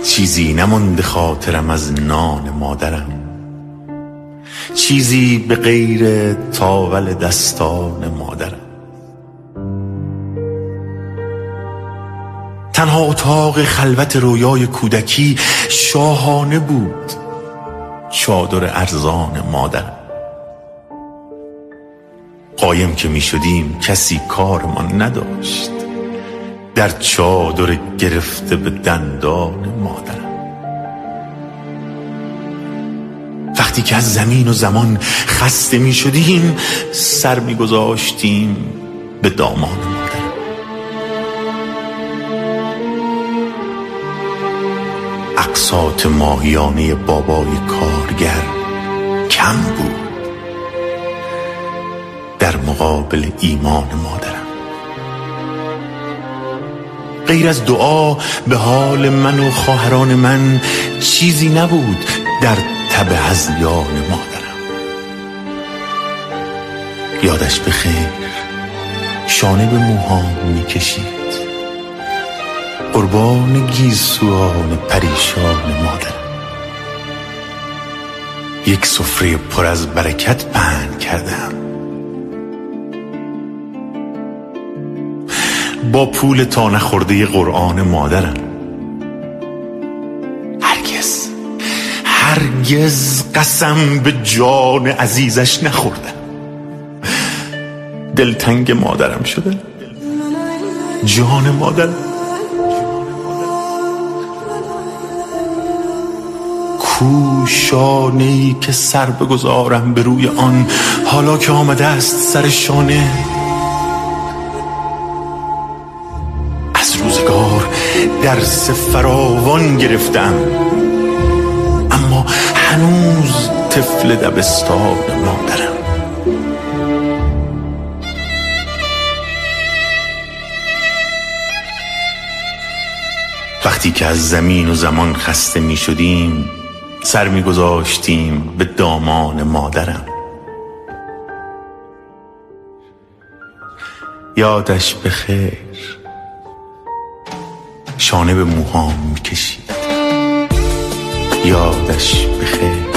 چیزی نمانده خاطرم از نان مادرم، چیزی به غیر تاول دستان مادرم. تنها اتاق خلوت رویای کودکی شاهانه بود چادر ارزان مادرم. قایم که می شدیم کسی کارمان نداشت در چادر گرفته به دندان مادرم. وقتی که از زمین و زمان خسته می شدیم سر می گذاشتیم به دامان مادرم. اقساط ماهیانه بابای کارگر کم بود در مقابل ایمان مادرم. غیر از دعا به حال من و خواهران من چیزی نبود در تب هذیان مادرم. یادش بخیر شانه به موهام می‌کشید، قربان گیسوان پریشان مادرم. یک سفره پر از برکت پهن کردم، با پول تا نخورده قرآن مادرم. هرگز قسم به جان عزیزش نخوردم. دلتنگ مادرم شده، جان مادرم. کو شانه‌ای که سر بگذارم به روی آن حالا که آمده است سر شانه. از روزگار درس فراوان گرفتم اما هنوز طفل دبستان مادرم. وقتی که از زمین و زمان خسته می شدیم سر می گذاشتیم به دامان مادرم. یادش بخیر شانه به موهام می کشید. یادش بخیر